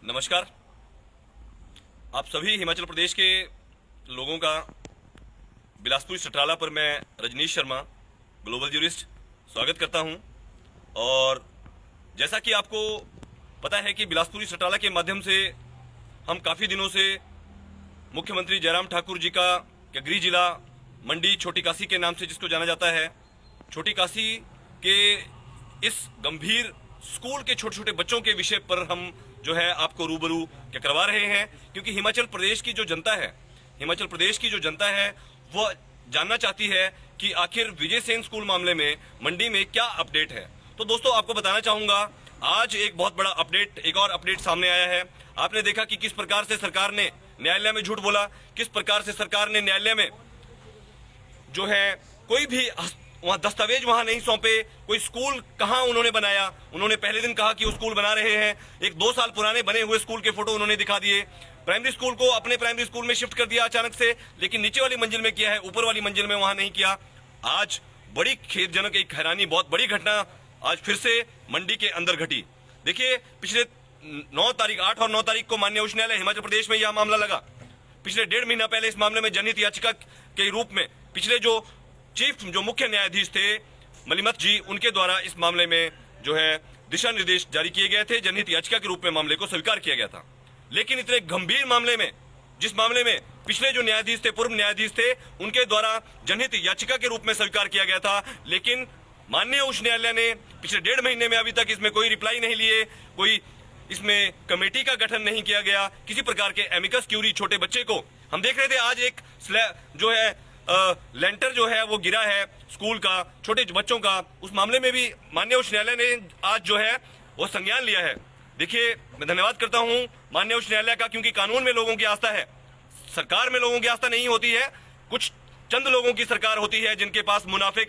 नमस्कार। आप सभी हिमाचल प्रदेश के लोगों का बिलासपुर सटराला पर मैं रजनीश शर्मा ग्लोबल जूरिस्ट स्वागत करता हूं। और जैसा कि आपको पता है कि बिलासपुरी सटराला के माध्यम से हम काफ़ी दिनों से मुख्यमंत्री जयराम ठाकुर जी का गृह जिला मंडी छोटी काशी के नाम से जिसको जाना जाता है, छोटी काशी के इस गंभीर स्कूल के छोटे छोटे बच्चों के विषय पर हम जो है आपको रूबरू करवा रहे हैं, क्योंकि हिमाचल प्रदेश की जो जनता है वो जानना चाहती है कि आखिर विजय सेन स्कूल मामले में मंडी में क्या अपडेट है। तो दोस्तों, आपको बताना चाहूंगा, आज एक बहुत बड़ा अपडेट, एक और अपडेट सामने आया है। आपने देखा कि किस प्रकार से सरकार ने न्यायालय में झूठ बोला, किस प्रकार से सरकार ने न्यायालय में जो है कोई भी वहां दस्तावेज वहां नहीं सौंपे, कोई स्कूल कहां उन्होंने बनाया। उन्होंने पहले दिन कहा कि वो स्कूल बना रहे हैं, एक 2 साल पुराने बने हुए स्कूल के फोटो उन्होंने दिखा दिए। प्राइमरी स्कूल को अपने प्राइमरी स्कूल में शिफ्ट कर दिया अचानक से, लेकिन नीचे वाली मंजिल में किया है, ऊपर वाली मंजिल में वहां नहीं किया। आज बड़ी खेदजनक एक हैरानी, बहुत बड़ी घटना आज फिर से मंडी के अंदर घटी। देखिए, पिछले 9 तारीख 8 और 9 तारीख को माननीय उच्च न्यायालय हिमाचल प्रदेश में यह मामला लगा। पिछले 1.5 महीना पहले इस मामले में जनहित याचिका के रूप में पिछले जो मुख्य न्यायाधीश थे मलिमथ जी, उनके द्वारा इस मामले में जो है दिशा निर्देश जारी किए गए थे, जनहित याचिका के रूप में मामले को स्वीकार किया गया था। लेकिन इतने गंभीर मामले में, जिस मामले में पिछले जो न्यायाधीश थे, पूर्व न्यायाधीश थे, उनके द्वारा जनहित याचिका के रूप में स्वीकार किया गया था, लेकिन माननीय उच्च न्यायालय ने पिछले 1.5 महीने में अभी तक इसमें कोई रिप्लाई नहीं लिए, कोई इसमें कमेटी का गठन नहीं किया गया, किसी प्रकार के एमिकस क्यूरी छोटे बच्चे को हम देख रहे थे। आज एक जो है लेंटर जो है वो गिरा है स्कूल का, छोटे बच्चों का, उस मामले में भी माननीय उच्च न्यायालय ने आज जो है वो संज्ञान लिया है। देखिए, मैं धन्यवाद करता हूं माननीय उच्च न्यायालय का, क्योंकि कानून में लोगों की आस्था है, सरकार में लोगों की आस्था नहीं होती है। कुछ चंद लोगों की सरकार होती है जिनके पास मुनाफे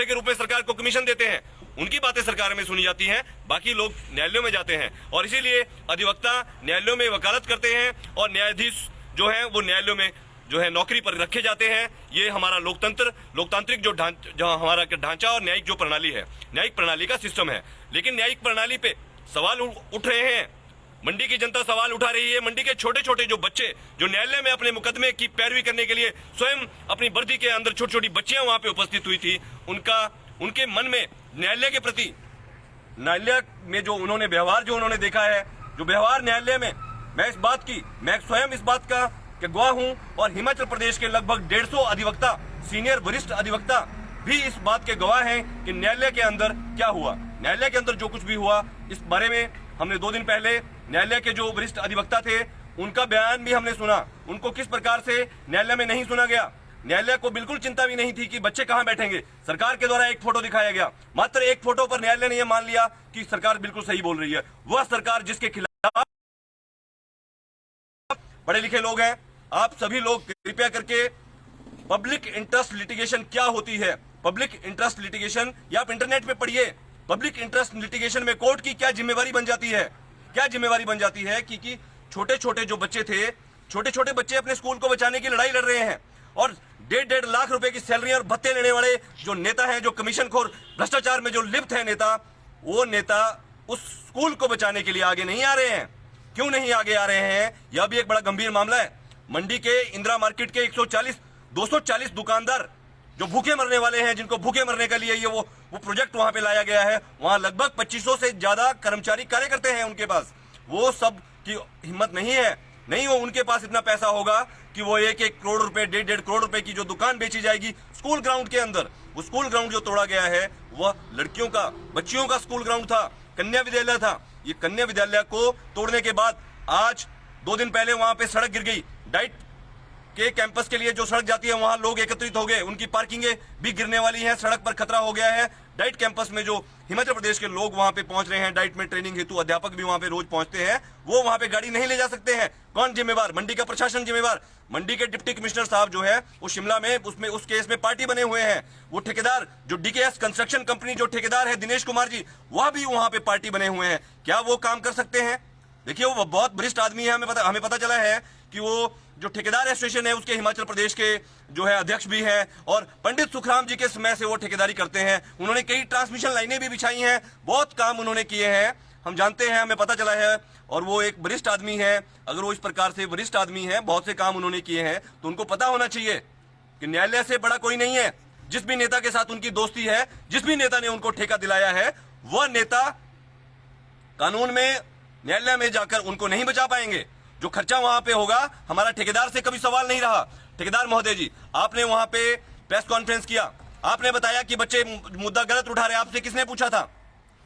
के रूप में सरकार को कमीशन देते हैं, उनकी बातें सरकार में सुनी जाती हैं, बाकी लोग न्यायालयों में जाते हैं। और इसीलिए अधिवक्ता न्यायालयों में वकालत करते हैं और न्यायाधीश जो है वो न्यायालयों में जो है नौकरी पर रखे जाते हैं। ये हमारा लोकतांत्रिक जो हमारा ढांचा और न्यायिक जो प्रणाली है, न्यायिक प्रणाली का सिस्टम है। लेकिन न्यायिक प्रणाली पे सवाल उठ रहे हैं, मंडी की जनता सवाल उठा रही है। मंडी के छोटे छोटे जो बच्चे जो न्यायालय में अपने मुकदमे की पैरवी करने के लिए स्वयं अपनी वर्दी के अंदर छोटी छोटी बच्चियां वहां पे उपस्थित हुई थी, उनके मन में न्यायालय के प्रति, न्यायालय में जो उन्होंने व्यवहार जो उन्होंने देखा है, जो व्यवहार न्यायालय में, मैं स्वयं इस बात का गवाह हूं, और हिमाचल प्रदेश के लगभग 150 अधिवक्ता, सीनियर वरिष्ठ अधिवक्ता भी इस बात के गवाह हैं कि न्यायालय के अंदर क्या हुआ। न्यायालय के अंदर जो कुछ भी हुआ, इस बारे में हमने 2 दिन पहले न्यायालय के जो वरिष्ठ अधिवक्ता थे उनका बयान भी हमने सुना। उनको किस प्रकार से न्यायालय में नहीं सुना गया, न्यायालय को बिल्कुल चिंता भी नहीं थी कि बच्चे कहां बैठेंगे। सरकार के द्वारा एक फोटो दिखाया गया, मात्र एक फोटो पर न्यायालय ने यह मान लिया कि सरकार बिल्कुल सही बोल रही है। वह सरकार जिसके खिलाफ पढ़े लिखे लोग हैं, आप सभी लोग कृपया करके पब्लिक इंटरेस्ट लिटिगेशन क्या होती है, पब्लिक इंटरेस्ट लिटिगेशन, या आप इंटरनेट पे पढ़िए, पब्लिक इंटरेस्ट लिटिगेशन में कोर्ट की क्या जिम्मेवारी बन जाती है, कि छोटे छोटे जो बच्चे थे, छोटे छोटे बच्चे अपने स्कूल को बचाने की लड़ाई लड़ रहे हैं, और 1.5 लाख रुपए की सैलरी और भत्ते लेने वाले जो नेता हैं, जो कमीशनखोर भ्रष्टाचार में जो लिप्त है नेता, वो नेता उस स्कूल को बचाने के लिए आगे नहीं आ रहे हैं। क्यों नहीं आगे आ रहे हैं, यह भी एक बड़ा गंभीर मामला है। मंडी के इंदिरा मार्केट के 240 दुकानदार जो भूखे मरने वाले हैं, जिनको भूखे मरने के लिए ये वो प्रोजेक्ट वहां पे लाया गया है, वहां लगभग 2500 से ज्यादा कर्मचारी कार्य करते हैं उनके पास। वो सब की हिम्मत नहीं है, नहीं वो उनके पास इतना पैसा होगा कि वो 1-1 करोड़ रुपए, 1.5 करोड़ रुपए की जो दुकान बेची जाएगी स्कूल ग्राउंड के अंदर। वो स्कूल ग्राउंड जो तोड़ा गया है वह लड़कियों का, बच्चियों का स्कूल ग्राउंड था, कन्या विद्यालय था। ये कन्या विद्यालय को तोड़ने के बाद आज 2 दिन पहले वहां पे सड़क गिर गई। डाइट के कैंपस के लिए जो सड़क जाती है वहां लोग एकत्रित हो गए, उनकी पार्किंगें भी गिरने वाली हैं, सड़क पर खतरा हो गया है। डाइट कैंपस में जो हिमाचल प्रदेश के लोग वहां पे पहुंच रहे हैं, डाइट में ट्रेनिंग हेतु अध्यापक भी वहां पे रोज पहुंचते हैं, वो वहां पे गाड़ी नहीं ले जा सकते हैं। कौन जिम्मेवार? मंडी का प्रशासन जिम्मेवार। मंडी के डिप्टी कमिश्नर साहब जो है वो शिमला में उस केस में पार्टी बने हुए हैं। वो ठेकेदार जो डीकेएस कंस्ट्रक्शन कंपनी जो ठेकेदार है दिनेश कुमार जी, वह भी वहां पे पार्टी बने हुए हैं। क्या वो काम कर सकते हैं? देखिए, वो बहुत वरिष्ठ आदमी है, हमें पता चला है कि वो जो ठेकेदार एसोसिएशन है उसके हिमाचल प्रदेश के जो है अध्यक्ष भी हैं, और पंडित सुखराम जी के समय से वो ठेकेदारी करते हैं। उन्होंने कई ट्रांसमिशन लाइनें भी बिछाई हैं, बहुत काम उन्होंने किए हैं, हम जानते हैं, हमें पता चला है। और वो एक वरिष्ठ आदमी है, अगर वो इस प्रकार से वरिष्ठ आदमी है, बहुत से काम उन्होंने किए हैं, तो उनको पता होना चाहिए कि न्यायालय से बड़ा कोई नहीं है। जिस भी नेता के साथ उनकी दोस्ती है, जिस भी नेता ने उनको ठेका दिलाया है, वह नेता कानून में, न्यायालय में जाकर उनको नहीं बचा पाएंगे। जो खर्चा वहां पे होगा, हमारा ठेकेदार से कभी सवाल नहीं रहा। ठेकेदार महोदय जी, आपने वहां पे प्रेस कॉन्फ्रेंस किया, आपने बताया कि बच्चे मुद्दा गलत उठा रहे। आपसे किसने पूछा था?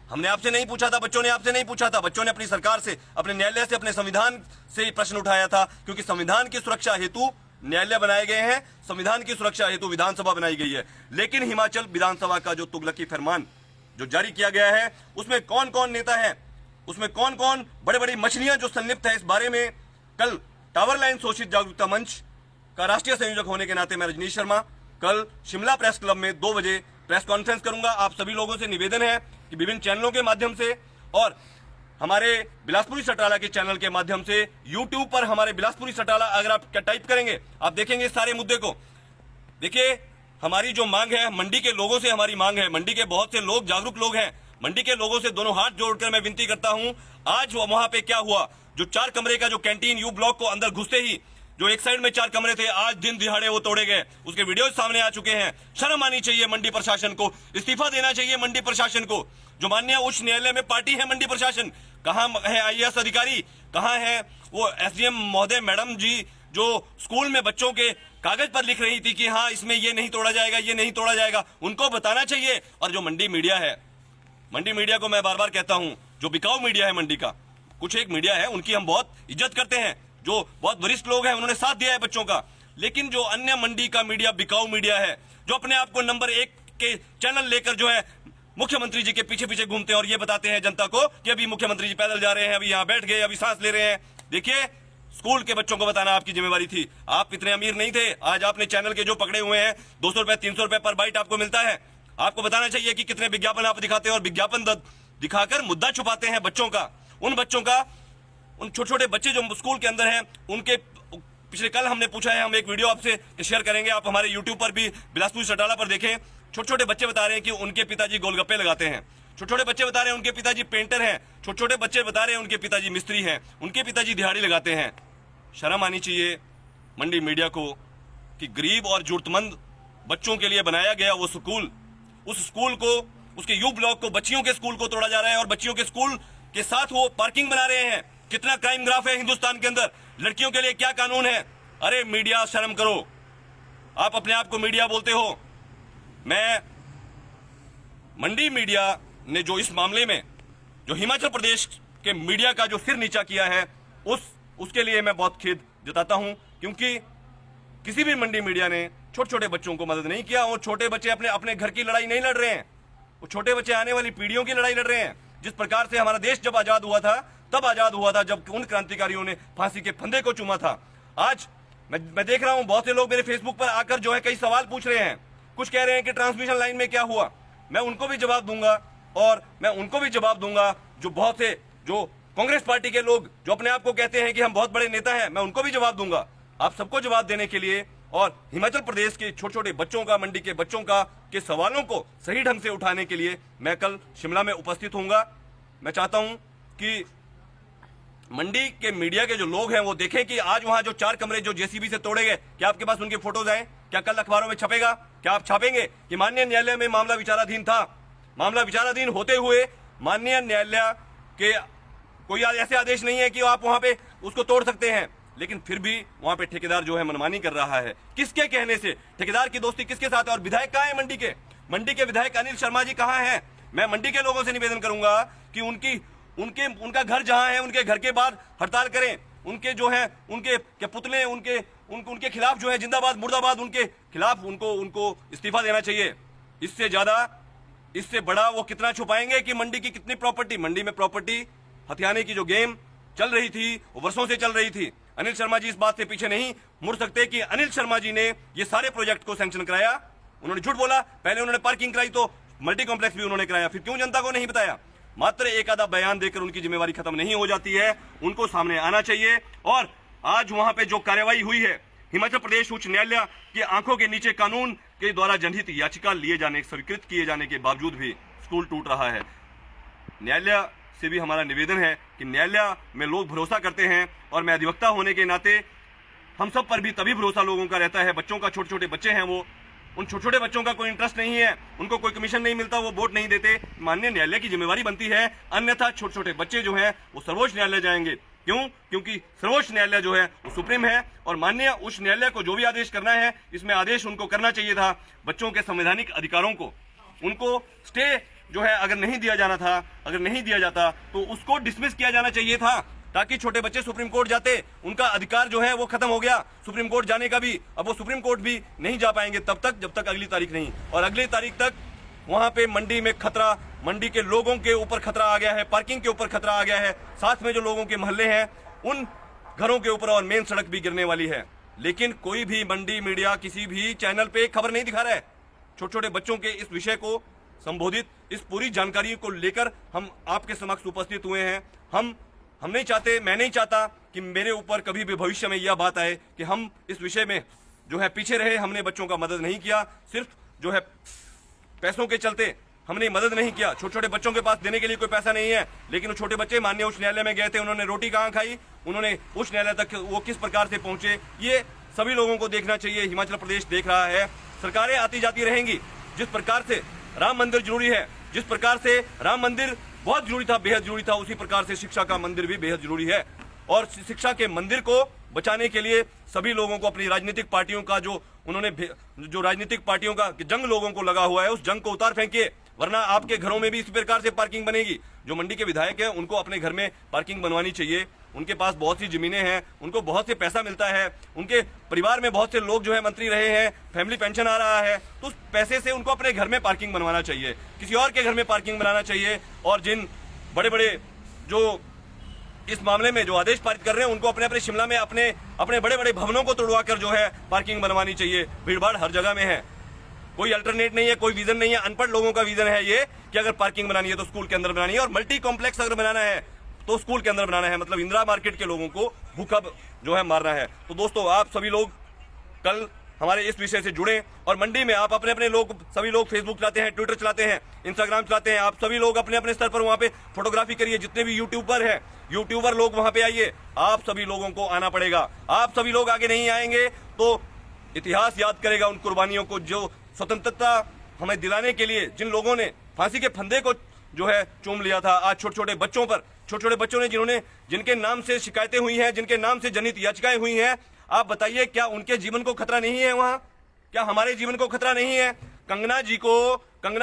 हमने आपसे नहीं पूछा था, बच्चों ने आपसे नहीं पूछा था। बच्चों ने अपनी सरकार से, अपने न्यायालय से, अपने संविधान से प्रश्न उठाया था, क्योंकि संविधान की सुरक्षा हेतु न्यायालय बनाए गए हैं, संविधान की सुरक्षा हेतु विधानसभा बनाई गई है। लेकिन हिमाचल विधानसभा का जो तुगलकी फरमान जो जारी किया गया है, उसमें कौन कौन नेता है, उसमें कौन कौन बड़े बड़ी मछलियां जो संलिप्त है, इस बारे में कल टावर लाइन शोषित जागरूकता मंच का राष्ट्रीय संयोजक होने के नाते मैं रजनीश शर्मा कल शिमला प्रेस क्लब में 2 बजे प्रेस कॉन्फ्रेंस करूंगा। आप सभी लोगों से निवेदन है कि विभिन्न चैनलों के माध्यम से और हमारे बिलासपुरी सटाला के चैनल के माध्यम से, यूट्यूब पर हमारे बिलासपुरी सटाला अगर आप टाइप करेंगे, आप देखेंगे सारे मुद्दे को। देखिए, हमारी जो मांग है, मंडी के लोगों से हमारी मांग है, मंडी के बहुत से लोग जागरूक लोग हैं, मंडी के लोगों से दोनों हाथ जोड़कर मैं विनती करता हूं। आज वहां पे क्या हुआ, जो 4 कमरे का जो कैंटीन यू ब्लॉक को अंदर घुसते ही जो एक साइड में 4 कमरे थे, आज दिन दिहाड़े वो तोड़े गए, उसके वीडियो सामने आ चुके हैं। शर्म आनी चाहिए मंडी प्रशासन को, इस्तीफा देना चाहिए मंडी प्रशासन को। जो माननीय उच्च न्यायालय में पार्टी है मंडी प्रशासन, कहां है आईएएस अधिकारी, कहां है वो एसडीएम महोदय मैडम जी, जो स्कूल में बच्चों के कागज पर लिख रही थी कि हाँ इसमें ये नहीं तोड़ा जाएगा, ये नहीं तोड़ा जाएगा, उनको बताना चाहिए। और जो मंडी मीडिया है, मंडी मीडिया को मैं बार बार कहता हूं, जो बिकाऊ मीडिया है मंडी का, कुछ एक मीडिया है उनकी हम बहुत इज्जत करते हैं, जो बहुत वरिष्ठ लोग हैं, उन्होंने साथ दिया है बच्चों का। लेकिन जो अन्य मंडी का मीडिया बिकाऊ मीडिया है, जो अपने आप को नंबर 1 के चैनल लेकर जो है मुख्यमंत्री जी के पीछे पीछे घूमते हैं और ये बताते हैं जनता को कि अभी मुख्यमंत्री जी पैदल जा रहे हैं, अभी यहाँ बैठ गए, अभी सांस ले रहे हैं। देखिए, स्कूल के बच्चों को बताना आपकी जिम्मेवारी थी। आप इतने अमीर नहीं थे। आज आपने चैनल के जो पकड़े हुए हैं, 200 रुपए 300 रुपए पर बाइट आपको मिलता है। आपको बताना चाहिए कि कितने विज्ञापन आप दिखाते हैं और विज्ञापन दिखाकर मुद्दा छुपाते हैं बच्चों का, उन बच्चों का, उन छोटे छोटे बच्चे जो स्कूल के अंदर हैं, उनके पिछले कल हमने पूछा है, हम एक वीडियो आपसे शेयर करेंगे, आप हमारे यूट्यूब पर भी बिलासपुर सटाला पर देखें। छोटे छोटे बच्चे बता रहे हैं कि उनके पिताजी गोलगप्पे लगाते हैं, छोटे छोटे बच्चे बता रहे हैं उनके पिताजी पेंटर हैं, छोटे छोटे बच्चे बता रहे हैं उनके पिताजी मिस्त्री हैं, उनके पिताजी दिहाड़ी लगाते हैं। शर्म आनी चाहिए मंडी मीडिया को कि गरीब और जरूरतमंद बच्चों के लिए बनाया गया वो स्कूल, उस स्कूल को, उसके यू ब्लॉक को, बच्चियों के स्कूल को तोड़ा जा रहा है और बच्चियों के स्कूल के साथ वो पार्किंग बना रहे हैं। कितना क्राइम ग्राफ है हिंदुस्तान के अंदर, लड़कियों के लिए क्या कानून है। अरे मीडिया, शर्म करो। आप अपने आप को मीडिया बोलते हो। मैं मंडी मीडिया ने जो इस मामले में जो हिमाचल प्रदेश के मीडिया का जो सिर नीचा किया है, उसके लिए मैं बहुत खेद जताता हूं, क्योंकि किसी भी मंडी मीडिया ने छोटे छोटे बच्चों को मदद नहीं किया। वो छोटे बच्चे अपने घर की लड़ाई नहीं लड़ रहे हैं, वो छोटे बच्चे आने वाली पीढ़ियों की लड़ाई लड़ रहे हैं। जिस प्रकार से हमारा देश जब आजाद हुआ था, तब आजाद हुआ था जब उन क्रांतिकारियों ने फांसी के फंदे को चूमा था। आज मैं देख रहा हूं बहुत से लोग मेरे फेसबुक पर आकर जो है कई सवाल पूछ रहे हैं, कुछ कह रहे हैं कि ट्रांसमिशन लाइन में क्या हुआ। मैं उनको भी जवाब दूंगा और मैं उनको भी जवाब दूंगा जो बहुत से जो कांग्रेस पार्टी के लोग जो अपने आप को कहते हैं कि हम बहुत बड़े नेता हैं, मैं उनको भी जवाब दूंगा। आप सबको जवाब देने के लिए और हिमाचल प्रदेश के छोटे छोटे बच्चों का, मंडी के बच्चों का के सवालों को सही ढंग से उठाने के लिए मैं कल शिमला में उपस्थित होऊंगा। मैं चाहता हूं कि मंडी के मीडिया के जो लोग हैं वो देखें कि आज वहां जो 4 कमरे जो जेसीबी से तोड़े गए, क्या आपके पास उनके फोटोज आए? क्या कल अखबारों में छपेगा? क्या आप छापेंगे कि माननीय न्यायालय में मामला विचाराधीन था? मामला विचाराधीन होते हुए माननीय न्यायालय के कोई ऐसे आदेश नहीं है कि आप वहां पे उसको तोड़ सकते हैं, लेकिन फिर भी वहां पे ठेकेदार जो है मनमानी कर रहा है। किसके कहने से? ठेकेदार की दोस्ती किसके साथ है? और विधायक कहां है मंडी के? मंडी के विधायक अनिल शर्मा जी कहां हैं? मैं मंडी के लोगों से निवेदन करूंगा कि उनका घर जहां है, उनके घर के बाहर हड़ताल करें। उनके जो है उनके पुतले उनके खिलाफ जो है जिंदाबाद मुर्दाबाद, उनके खिलाफ उनको इस्तीफा देना चाहिए। इससे ज्यादा, इससे बड़ा वो कितना छुपाएंगे कि मंडी की कितनी प्रॉपर्टी, मंडी में प्रॉपर्टी हथियाने की जो गेम चल रही थी वो वर्षों से चल रही थी। अनिल शर्मा जी इस बात से पीछे नहीं मुड़ सकते कि अनिल शर्मा जी ने ये सारे प्रोजेक्ट को सैंक्शन कराया। उन्होंने झूठ बोला, पहले उन्होंने पार्किंग कराई तो मल्टी कॉम्प्लेक्स भी उन्होंने कराया, फिर क्यों जनता को नहीं बताया? मात्र एक आधा बयान देकर उनकी जिम्मेवारी खत्म नहीं हो जाती है, उनको सामने आना चाहिए। और आज वहां पे जो कार्रवाई हुई है, हिमाचल प्रदेश उच्च न्यायालय की आंखों के नीचे कानून के द्वारा जनहित याचिका लिए जाने, स्वीकृत किए जाने के बावजूद भी स्कूल टूट रहा है। न्यायालय से भी हमारा निवेदन है कि न्यायालय में लोग भरोसा करते हैं और मैं अधिवक्ता होने के नाते हम सब पर भी तभी भरोसा लोगों का रहता है। बच्चों का, छोटे छोटे बच्चे हैं, वो उन छोटे छोटे बच्चों का कोई इंटरेस्ट नहीं है, उनको कोई कमीशन नहीं मिलता, वो वोट नहीं देते। माननीय न्यायालय की जिम्मेवारी बनती है, अन्यथा छोटे छोटे बच्चे जो हैं वो सर्वोच्च न्यायालय जाएंगे। क्यों? क्योंकि सर्वोच्च न्यायालय जो है वो सुप्रीम है और माननीय उच्च न्यायालय को जो भी आदेश करना है, इसमें आदेश उनको करना चाहिए था। बच्चों के संवैधानिक अधिकारों को उनको स्टे जो है अगर नहीं दिया जाना था, अगर नहीं दिया जाता तो उसको डिसमिस किया जाना चाहिए था, ताकि छोटे बच्चे सुप्रीम कोर्ट जाते, उनका अधिकार जो है वो खत्म हो गया सुप्रीम कोर्ट जाने का भी। अब वो सुप्रीम कोर्ट भी नहीं जा पाएंगे तब तक जब तक अगली तारीख नहीं, और अगली तारीख तक वहां पे मंडी में खतरा, मंडी के लोगों के ऊपर खतरा आ गया है, पार्किंग के ऊपर खतरा आ गया है, साथ में जो लोगों के मोहल्ले हैं उन घरों के ऊपर और मेन सड़क भी गिरने वाली है। लेकिन कोई भी मंडी मीडिया किसी भी चैनल पे खबर नहीं दिखा रहा है। छोटे छोटे बच्चों के इस विषय को संबोधित, इस पूरी जानकारी को लेकर हम आपके समक्ष उपस्थित हुए हैं। हम नहीं चाहते, मैं नहीं चाहता कि मेरे ऊपर कभी भी भविष्य में यह बात आए कि हम इस विषय में जो है पीछे रहे, हमने बच्चों का मदद नहीं किया, सिर्फ जो है पैसों के चलते हमने मदद नहीं किया। छोटे छोटे बच्चों के पास देने के लिए कोई पैसा नहीं है, लेकिन वो छोटे बच्चे माननीय उच्च न्यायालय में गए थे, उन्होंने रोटी कहाँ खाई, उन्होंने उच्च न्यायालय तक वो किस प्रकार से पहुंचे, ये सभी लोगों को देखना चाहिए। हिमाचल प्रदेश देख रहा है, सरकारें आती जाती रहेंगी। जिस प्रकार से राम मंदिर जरूरी है, जिस प्रकार से राम मंदिर बहुत जरूरी था, बेहद जरूरी था, उसी प्रकार से शिक्षा का मंदिर भी बेहद जरूरी है। और शिक्षा के मंदिर को बचाने के लिए सभी लोगों को, अपनी राजनीतिक पार्टियों का जो राजनीतिक पार्टियों का जंग लोगों को लगा हुआ है, उस जंग को उतार फेंकिए, वरना आपके घरों में भी इस प्रकार से पार्किंग बनेगी। जो मंडी के विधायक हैं उनको अपने घर में पार्किंग बनवानी चाहिए। उनके पास बहुत सी जमीनें हैं, उनको बहुत से पैसा मिलता है, उनके परिवार में बहुत से लोग जो है मंत्री रहे हैं, फैमिली पेंशन आ रहा है, तो उस पैसे से उनको अपने घर में पार्किंग बनवाना चाहिए, किसी और के घर में पार्किंग बनाना चाहिए। और जिन बड़े बड़े जो इस मामले में जो आदेश पारित कर रहे हैं, उनको अपने अपने शिमला में अपने बड़े बड़े भवनों को तोड़वा कर जो है पार्किंग बनवानी चाहिए। भीड़ भाड़ हर जगह में है, कोई अल्टरनेट नहीं है, कोई विजन नहीं है। अनपढ़ लोगों का विजन है ये कि अगर पार्किंग बनानी है तो स्कूल के अंदर बनानी है, और मल्टी कॉम्प्लेक्स अगर बनाना है तो स्कूल के अंदर बनाना है, मतलब इंदिरा मार्केट के लोगों को भूखा जो है मारना है। तो दोस्तों, आप सभी लोग कल हमारे इस विषय से जुड़े, और मंडी में आप अपने अपने लोग, सभी लोग फेसबुक चलाते हैं, ट्विटर चलाते हैं, इंस्टाग्राम चलाते हैं, आप सभी लोग अपने अपने स्तर पर वहां पे फोटोग्राफी करिए। जितने भी यूट्यूबर लोग वहां पे आइए, आप सभी लोगों को आना पड़ेगा। आप सभी लोग आगे नहीं आएंगे तो इतिहास याद करेगा उन कुर्बानियों को, जो स्वतंत्रता हमें दिलाने के लिए जिन लोगों ने फांसी के फंदे को जो है चूम लिया था। आज छोटे छोटे बच्चों ने जिनके नाम से शिकायतें हुई हैं, जिनके नाम से जनहित याचिकाएं हुई हैं, आप बताइए क्या उनके जीवन को खतरा नहीं है वहां? क्या हमारे जीवन को खतरा नहीं है? कंगना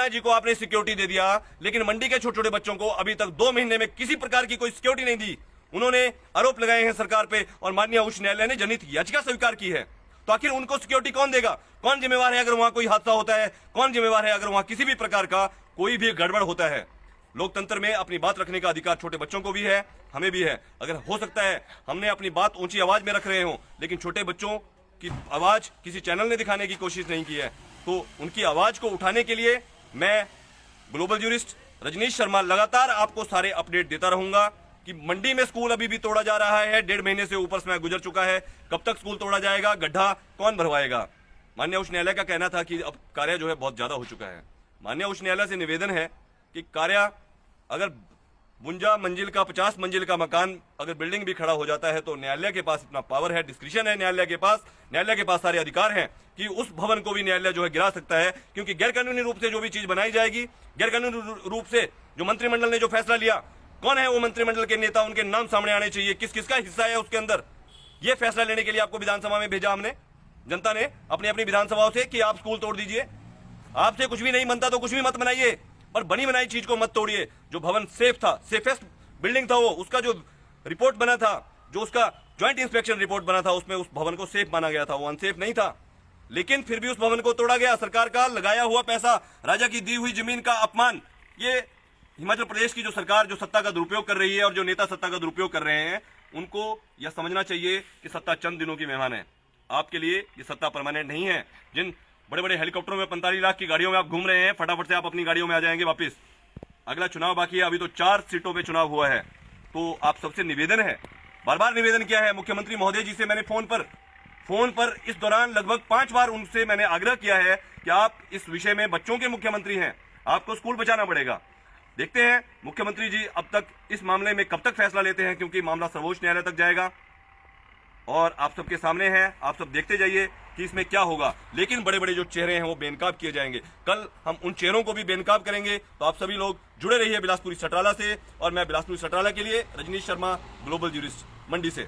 जी को आपने सिक्योरिटी दे दिया, लेकिन मंडी के छोटे छोटे बच्चों को अभी तक 2 महीने में किसी प्रकार की कोई सिक्योरिटी नहीं दी। उन्होंने आरोप लगाए हैं सरकार पे, और माननीय उच्च न्यायालय ने जनहित याचिका स्वीकार की है। तो आखिर उनको सिक्योरिटी कौन देगा? कौन जिम्मेवार है अगर वहां कोई हादसा होता है? कौन जिम्मेवार है अगर वहां किसी भी प्रकार का कोई भी गड़बड़ होता है? लोकतंत्र में अपनी बात रखने का अधिकार छोटे बच्चों को भी है, हमें भी है। अगर हो सकता है हमने अपनी बात ऊंची आवाज में रख रहे हो, लेकिन छोटे बच्चों की आवाज किसी चैनल ने दिखाने की कोशिश नहीं की है, तो उनकी आवाज को उठाने के लिए मैं ग्लोबल ज्यूरिस्ट रजनीश शर्मा लगातार आपको सारे अपडेट देता रहूंगा कि मंडी में स्कूल अभी भी तोड़ा जा रहा है। 1.5 महीने से ऊपर समय गुजर चुका है, कब तक स्कूल तोड़ा जाएगा? गड्ढा कौन भरवाएगा? माननीय उच्च न्यायालय का कहना था कि अब कार्य जो है बहुत ज्यादा हो चुका है। माननीय उच्च न्यायालय से निवेदन है कि कार्य अगर 52 मंजिल का 50 मंजिल का मकान अगर बिल्डिंग भी खड़ा हो जाता है तो न्यायालय के पास इतना पावर है, डिस्क्रिशन है न्यायालय के पास सारे अधिकार हैं कि उस भवन को भी न्यायालय जो है गिरा सकता है। क्योंकि गैरकानूनी रूप से जो भी चीज बनाई जाएगी, गैरकानूनी रूप से जो मंत्रिमंडल ने जो फैसला लिया, कौन है वो मंत्रिमंडल के नेता, उनके नाम सामने आने चाहिए, किस किसका हिस्सा है उसके अंदर। ये फैसला लेने के लिए आपको विधानसभा में भेजा हमने, जनता ने अपनी अपनी विधानसभाओं से कि आप स्कूल तोड़ दीजिए। आपसे कुछ भी नहीं बनता तो कुछ भी मत बनाइए, पर बनी बनाई चीज को मत तोड़िए। जो भवन सेफ था, सेफेस्ट बिल्डिंग था वो, उसका जो रिपोर्ट बना था, जो उसका ज्वाइंट इंस्पेक्शन रिपोर्ट बना था, उसमें उस भवन को सेफ माना गया था, वो अनसेफ नहीं था। लेकिन फिर भी उस भवन को तोड़ा गया। सरकार का लगाया हुआ पैसा, राजा की दी हुई जमीन का अपमान। ये हिमाचल प्रदेश की जो सरकार जो सत्ता का दुरुपयोग कर रही है और जो नेता सत्ता का दुरुपयोग कर रहे हैं, उनको यह समझना चाहिए कि सत्ता चंद दिनों की मेहमान है। आपके लिए ये सत्ता परमानेंट नहीं है। जिन बड़े बड़े हेलीकॉप्टरों में 45 लाख की गाड़ियों में आप घूम रहे हैं, फटाफट से आप अपनी गाड़ियों में आ जाएंगे वापस। अगला चुनाव बाकी है, अभी तो 4 सीटों पे चुनाव हुआ है। तो आप सबसे निवेदन है, बार बार निवेदन किया है मुख्यमंत्री महोदय जी से। मैंने फोन पर इस दौरान लगभग 5 बार उनसे मैंने आग्रह किया है कि आप इस विषय में बच्चों के मुख्यमंत्री हैं, आपको स्कूल बचाना पड़ेगा। देखते हैं मुख्यमंत्री जी अब तक इस मामले में कब तक फैसला लेते हैं, क्योंकि मामला सर्वोच्च न्यायालय तक जाएगा और आप सबके सामने है, आप सब देखते जाइए कि इसमें क्या होगा। लेकिन बड़े बड़े जो चेहरे हैं वो बेनकाब किए जाएंगे। कल हम उन चेहरों को भी बेनकाब करेंगे, तो आप सभी लोग जुड़े रहिए बिलासपुरी सटराला से। और मैं बिलासपुरी सटराला के लिए रजनीश शर्मा, ग्लोबल ज्यूरिस्ट मंडी से।